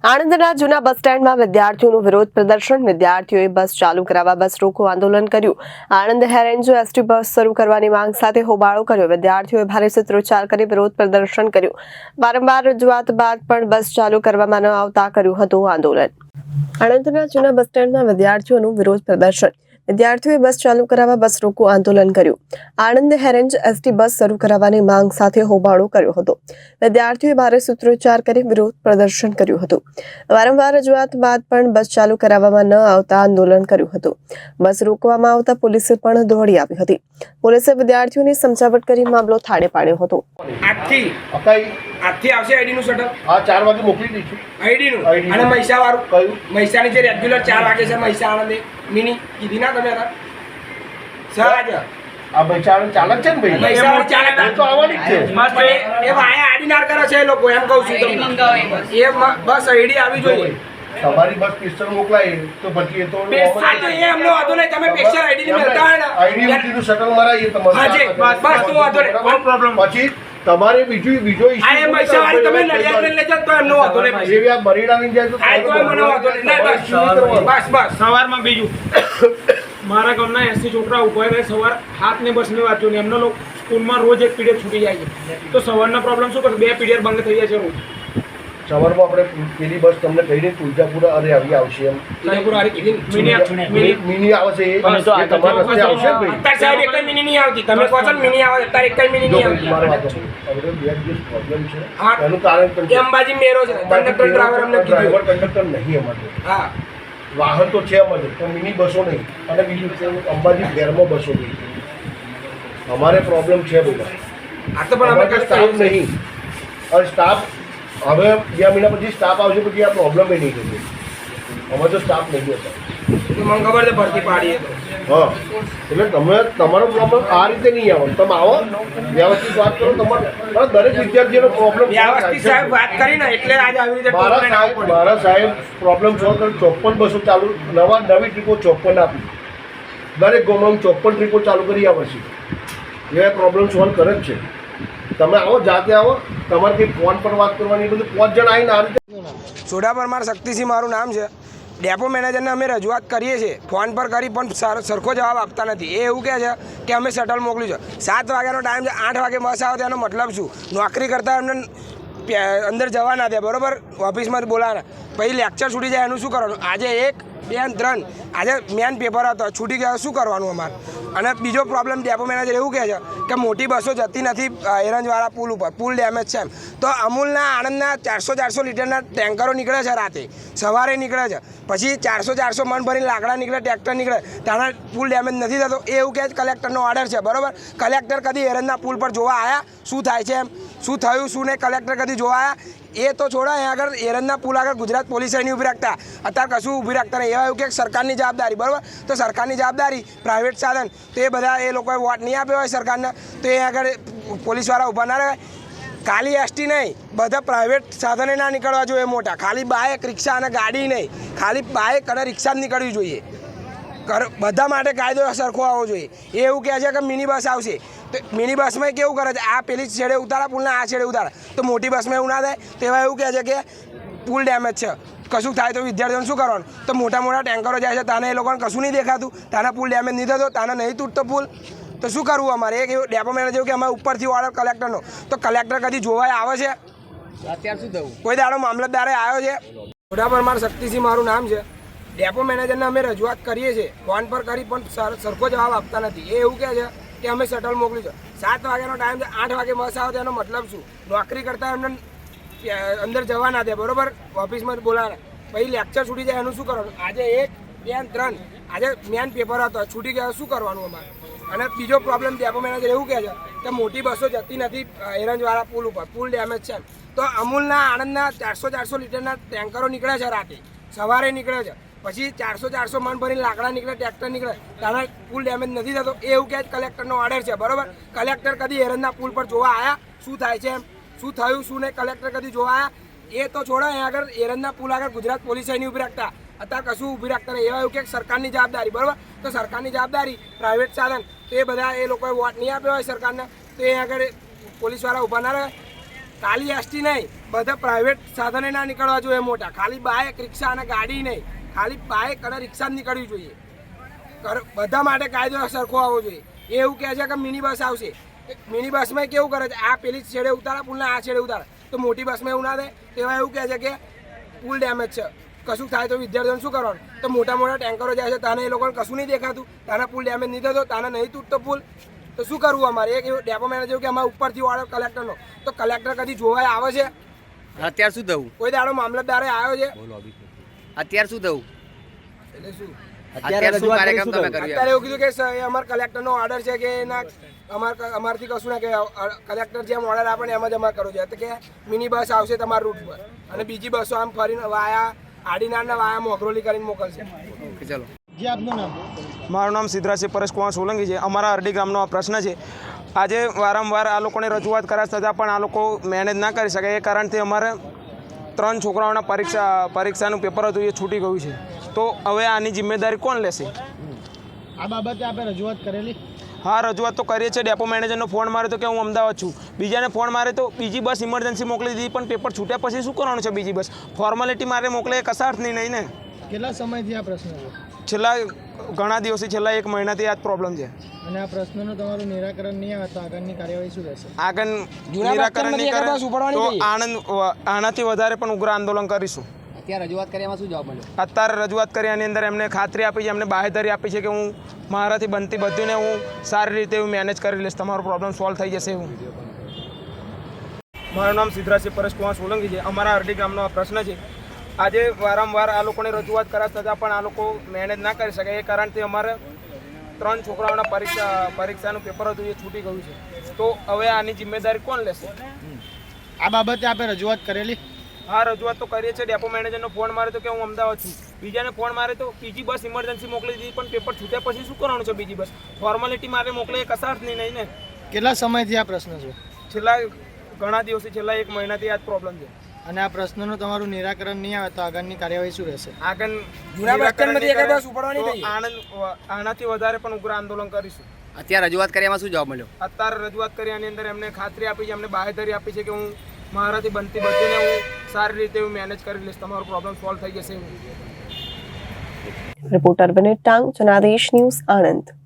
આણંદના જૂના બસ સ્ટેન્ડમાં વિદ્યાર્થીઓનું વિરોધ પ્રદર્શન. વિદ્યાર્થીઓએ બસ ચાલુ કરાવવા બસ રોકો આંદોલન કર્યું. આણંદ હેરેન્જો એસટી બસ શરૂ કરવાની માંગ સાથે હોબાળો કર્યો. વિદ્યાર્થીઓએ ભારે સૂત્રોચ્ચાર કરી વિરોધ પ્રદર્શન કર્યું. વારંવાર રજૂઆત બાદ પણ બસ ચાલુ કરવામાં ન આવતા કર્યું હતું આંદોલન. આણંદના જૂના બસ સ્ટેન્ડમાં વિદ્યાર્થીઓનું વિરોધ પ્રદર્શન. વિદ્યાર્થીઓએ બસ ચાલુ કરાવવા બસ રોકો આંદોલન કર્યું. આણંદ હેરેન્જ એસટી બસ શરૂ કરાવવાની માંગ સાથે હોબાળો કર્યો હતો. વિદ્યાર્થીઓએ ભારે સૂત્રોચ્ચાર કરી વિરોધ પ્રદર્શન કર્યું હતું. વારંવાર રજૂઆત બાદ પણ બસ ચાલુ કરાવવામાં ન આવતા આંદોલન કર્યું હતું. બસ રોકવામાં આવતા પોલીસે પણ દોડી આવી હતી. પોલીસે વિદ્યાર્થીઓની સમજાવટ કરી મામલો થાળે પાડ્યો હતો. આજથી આવશે આઈડી નું શટલ. હા 4 વાગે મોકલી દઈશું આઈડી નું અને મૈસા વાળું કયું મૈસાની જે રેગ્યુલર 4 વાગે છે મૈસા આણંદ મિની કીધી ના તમે હતા સર આ મૈસાણ ચાલક છે ને ભાઈ મૈસા ચાલક તો આવવાની જ છે એ વાયા આઈડી નાર કરે છે એ લોકો એમ કહું છું તમને એ બસ આઈડી આવી જોઈએ. તમારી બસ પિસ્તલ મોકલાય તો પછી એ તો આ તો એ એમનો વાંધો નહીં તમે પિક્ચર આઈડી ની મળતા હોય ને આઈડી નું શટલ મરાય એ તમારે હા જી બસ તો વાંધો નહીં કોઈ પ્રોબ્લેમ પછી તમારે બીજો આ એ મૈસા વાળી તમે નડિયાદ લઈ લેજો તો એમનો વાંધો નહીં જેવી આ મરીડાની જાય તો આ તો મને વાંધો નહીં બસ સવારમાં બીજું મારા ગામના 80 છોકરા ઉભા રહે સવાર હાથ ને બસ ને વાંચ્યો ને એમનો લોકો સ્કૂલમાં રોજ એક પીરિયડ છૂટી જાય છે તો સવારના પ્રોબ્લેમ શું કરે 2 પીરિયડ બંધ થઈ જાય છે રોજ. સવારમાં આપણે પેલી બસ તમને કહીને તુલજાપુરા અરે આવી આવશે એમ તુલજાપુરા આરી કીધી મિની આવશે એ તમારા રસ્તે આવશે ભાઈ અત્યારે સાહેબ એક જ મિની નહીં આવતી તમે કહો છો મિની આવે અત્યારે એક જ મિની નહીં આવતી. મારો વાત હવે બે દિવસ પ્રોબ્લેમ છે હા. એનું કારણ પણ કે અંબાજી મેરો છે કંડક્ટર ડ્રાઈવર અમને કીધું ડ્રાઈવર કંડક્ટર નહીં અમારે હા વાહન તો છે અમારે પણ મિની બસો નહીં અને બીજું છે અંબાજી ઘેરમાં બસો નહીં અમારે પ્રોબ્લેમ છે બધા આ તો પણ અમે અમારે સ્ટાફ નહીં અને સ્ટાફ હવે 2 મહિના પછી સ્ટાફ આવશે પછી આ પ્રોબ્લેમ એ નહીં થશે અમારે તો સ્ટાફ નહીં હતા મને ખબર છે ભરતી પાડીએ તો હા એટલે તમે તમારો પ્રોબ્લેમ આ રીતે નહીં આવો તમે આવો વ્યવસ્થિત વાત કરો તમારે દરેક વિદ્યાર્થીનો પ્રોબ્લેમ વ્યવસ્થિત સાહેબ વાત કરી ને એટલે આજે આવી રીતે મારા સાહેબ પ્રોબ્લેમ સોલ્વ કરી 54 બસો ચાલુ નવી ટ્રીપો 54 આપી દરેક ગામમાં 54 ટ્રીપો ચાલુ કરી આ વર્ષે એ પ્રોબ્લેમ સોલ્વ કરે જ છે. તમે આવો જાતે આવો તમારે ફોન પર વાત કરવાની બધું 5 જણ આવીને આ રીતે સોડા પરમાર શક્તિસિંહ મારું નામ છે. ડેપો મેનેજરને અમે રજૂઆત કરીએ છીએ ફોન પર કરી પણ સરખો જવાબ આપતા નથી. એ એવું કહે છે કે અમે શટલ મોકલ્યું છે. 7 વાગ્યાનો ટાઈમ છે 8 વાગે બસ આવે તેનો મતલબ શું? નોકરી કરતા એમને અંદર જવા ના દે બરાબર ઓફિસમાં બોલાવે પછી લેક્ચર છૂટી જાય એનું શું કરવાનું? આજે 1 2 3 આજે મેન પેપર હતો છૂટી ગયા શું કરવાનું અમારે? અને બીજો પ્રોબ્લેમ ડેપો મેનેજર એવું કહે છે કે મોટી બસો જતી નથી એરંજવાળા પુલ ઉપર પુલ ડેમેજ છે એમ. તો અમૂલના આણંદના 400 લીટરના ટેન્કરો નીકળે છે રાતે સવારે નીકળે છે પછી 400 મણ ભરીને લાકડા નીકળે ટ્રેક્ટર નીકળે ત્યાંના પુલ ડેમેજ નથી થતો એ એવું કહે છે કલેક્ટરનો ઓર્ડર છે બરાબર. કલેક્ટર કદી એરંજના પુલ પર જોવા આવ્યા શું થાય છે એમ શું થયું શું નહીં કલેક્ટર કદી જોવા આવ્યા? એ તો છોડો અહીંયા આગળ એરંજના પુલ આગળ ગુજરાત પોલીસ નહીં ઊભી રાખતા અત્યારે કશું ઊભી રાખતા નહીં. એવા એવું કે સરકારની જવાબદારી બરાબર તો સરકારની જવાબદારી પ્રાઇવેટ સાધન તો એ બધા એ લોકોએ વોટ નહીં આપ્યો હોય સરકારને તો એ આગળ પોલીસવાળા ઊભા ના રહે. ખાલી એસટી નહીં બધા પ્રાઇવેટ સાધને ના નીકળવા જોઈએ મોટા ખાલી બાઇક રિક્ષા અને ગાડી નહીં ખાલી બાઇક અને રિક્ષા જ નીકળવી જોઈએ. બધા માટે કાયદો સરખો આવવો જોઈએ. એ એવું કહે છે કે મિની બસ આવશે તો મિની બસમાં કેવું કરે છે આ પેલી છેડે ઉતારા પુલના આ છેડે ઉતારા તો મોટી બસમાં એવું ના થાય. તેવા એવું કહે છે કે પુલ ડેમેજ છે કશું થાય તો વિદ્યાર્થીઓને શું કરવાનું? તો મોટા ટેન્કરો જાય છે તાને એ લોકોને કશું નહીં દેખાતું તાના પુલ ડેમેજ નહીં થતો તાને નહીં તૂટતો પુલ તો શું કરવું અમારે? એક એવું ડેપો મેનેજર કે અમારે ઉપરથી ઓર્ડર કલેક્ટરનો તો કલેક્ટર કદી જોવાય આવે છે? અત્યારે શું થયું? કોઈ દાડો મામલતદારે આવ્યો છે? સોડા પરમાર શક્તિસિંહ મારું નામ છે. ડેપો મેનેજરને અમે રજૂઆત કરીએ છીએ ફોન પર કરી પણ સરખો જવાબ આપતા નથી. એ એવું કહે છે કે અમે શટલ મોકલ્યું છે. 7 વાગ્યાનો ટાઈમ છે 8 વાગે બસ આવે તેનો મતલબ શું? નોકરી કરતા એમને અંદર જવા ના દે બરાબર ઓફિસમાં બોલાવે પછી લેક્ચર છૂટી જાય એનું શું કરવાનું? આજે 1 2 3 આજે મેન પેપર હતો છૂટી ગયા શું કરવાનું અમારે? અને બીજો પ્રોબ્લેમ ડેપો મેનેજર એવું કહે છે કે મોટી બસો જતી નથી એરંજવાળા પુલ ઉપર પુલ ડેમેજ છે એમ. તો અમૂલના આણંદના 400 લીટરના ટેન્કરો નીકળે છે રાતે સવારે નીકળે છે પછી 400 મણ ભરીને લાકડા નીકળે ટ્રેક્ટર નીકળે ત્યાંના પુલ ડેમેજ નથી થતો એ એવું કહે છે કલેક્ટરનો ઓર્ડર છે બરાબર. કલેક્ટર કદી એરંજના પુલ પર જોવા આવ્યા શું થાય છે એમ શું થયું શું નહીં કલેક્ટર કદી જોવા આવ્યા? એ તો છોડો અહીંયા આગળ એરંજના પુલ આગળ ગુજરાત પોલીસ નહીં ઊભી રાખતા અત્યારે કશું ઊભી રાખતા નહીં. એવા એવું કે સરકારની જવાબદારી બરાબર તો સરકારની જવાબદારી પ્રાઇવેટ સાધન તો એ બધા એ લોકોએ વોટ નહીં આપ્યો હોય સરકારને તો એ આગળ પોલીસવાળા ઊભા ના રહે. ખાલી એસટી નહીં, બધા પ્રાઇવેટ સાધને ના નીકળવા જોઈએ મોટા, ખાલી બાઇક રિક્ષા અને ગાડી નહીં, ખાલી બાઇક અને રિક્ષા જ નીકળવી જોઈએ. બધા માટે કાયદો સરખો આવવો જોઈએ. એ એવું કહે છે કે મિની બસ આવશે. મિની બસમાં કેવું કરે છે, આ પેલી છેડે ઉતારે પુલના આ છેડે ઉતારે, તો મોટી બસમાં એવું ના થાય. તેવા એવું કહે છે કે પુલ ડેમેજ છે, કશું થાય તો વિદ્યાર્થીઓને શું કરવાનું? તો મોટા મોટા ટેન્કરો જાય છે, તાને એ લોકોને કશું નહીં દેખાતું, તાના પુલ ડેમેજ નહીં થતો, તાને નહીં તૂટતો પુલ, તો શું કરવું અમારે? એક એવું ડેપો મેનેજર કે અમારે ઉપરથી ઓર્ડર કલેક્ટરનો, તો કલેક્ટર કદી જોવાય આવે છે? અત્યારે શું થયું? કોઈ દાડો મામલતદારે આવ્યો છે? અત્યારે શું થયું? એટલે શું અત્યારે શું કાર્યક્રમ તમે કર્યો? અત્યારે એવું કીધું કે અમારા કલેક્ટરનો ઓર્ડર છે કે ના, અમારથી કશું ના, કે કલેક્ટર જેમ ઓર્ડર આપે ને એમ જ અમારે કરવું છે. તો કે મિની બસ આવશે તમારા રૂટ પર અને બીજી બસો આમ ફરીને વાયા આડીનારના વાયા મોગરોલી કરીને મોકલશે. ચલો. જી, આપનું નામ? મારું નામ સિદ્ધરાજ પરેશ કુમાર સોલંકી છે. અમારા અરડી ગામનો આ પ્રશ્ન છે. આજે વારંવાર આ લોકોને રજૂઆત કર્યા છતાં પણ આ લોકો મેનેજ ના કરી શકે. એ કારણથી અમારે 3 છોકરાઓના પરીક્ષાનું પેપર હતું, એ છૂટી ગયું છે. તો હવે આની જિમ્મેદારી કોણ લેશે? આ બાબતે આપણે રજૂઆત કરેલી? હા, રજૂઆત તો કરીએ છીએ. ડેપો મેનેજરનો ફોન મારે તો કે હું અમદાવાદ છું, બીજાને ફોન મારે તો બીજી બસ ઇમરજન્સી મોકલી દીધી, પણ પેપર છૂટ્યા પછી શું કરવાનું છે? બીજી બસ ફોર્માલિટી મારે મોકલે, એ કશા અર્થની નહીં ને. કેટલા સમયથી આ પ્રશ્ન છે? છેલ્લા ઘણા દિવસથી, છેલ્લા 1 મહિનાથી આ જ પ્રોબ્લેમ છે. અને આ પ્રશ્નનું તમારું નિરાકરણ નહીં આવે તો આગળની કાર્યવાહી શું રહેશે? આગળ નિરાકરણ નહીં કરે તો આનાથી વધારે પણ ઉગ્ર આંદોલન કરીશું. અત્યારે રજૂઆત કર્યામાં શું જવાબ મળ્યો? અત્યારે રજૂઆત કર્યાની અંદર એમને ખાતરી આપી છે, એમને બાહેધરી આપી છે કે હું મારાથી બનતી બધીને હું સારી રીતે હું મેનેજ કરી લઈશ, તમારો પ્રોબ્લેમ સોલ્વ થઈ જશે એવું. મારું નામ સિદ્ધરાજ પરેશ કુમાર સોલંકી છે. અમારા અરડી ગામનો આ પ્રશ્ન છે. આજે વારંવાર આ લોકોને રજૂઆત કર્યા છતાં પણ આ લોકો મેનેજ ના કરી શકે. એ કારણથી અમારે 3 છોકરાઓના પરીક્ષાનું પેપર હતું, એ છૂટી ગયું છે. તો હવે આની જિમ્મેદારી કોણ લેશે? આ બાબતે આપણે રજૂઆત કરેલી? હા, રજૂઆત તો કરીએ છીએ. ડેપો મેનેજરનો ફોન મારે તો કે હું અમદાવાદ છું, બીજાને ફોન મારે તો બીજી બસ ઇમરજન્સી મોકલી દીધી, પણ પેપર છૂટ્યા પછી શું કરવાનું છે? બીજી બસ ફોર્માલિટી મારે મોકલે, એ કશા અર્થની નહીં ને. કેટલા સમયથી આ પ્રશ્ન છે? છેલ્લા ઘણા દિવસથી, છેલ્લા 1 મહિનાથી આ જ પ્રોબ્લેમ છે. અને આ પ્રશ્નનું તમારું નિરાકરણ નહીં આવે તો આગળની કાર્યવાહી શું રહેશે? આગળ જૂના બસ સ્ટેન્ડમાંથી એક બસ ઉપાડવાની થઈ. આનાથી વધારે પણ ઉગ્ર આંદોલન કરીશું. અત્યારે રજૂઆત કર્યામાં શું જવાબ મળ્યો? અત્યારે રજૂઆત કર્યાની અંદર એમને ખાતરી આપી છે, એમને બાહેધરી આપી છે કે હું મારાથી બનતી બધીને હું સારી રીતે હું મેનેજ કરી લઈશ, તમારો પ્રોબ્લેમ સોલ્વ થઈ જશે એવું. રિપોર્ટર વિનીત ટાંગ, જનાદેશ ન્યૂઝ, આણંદ.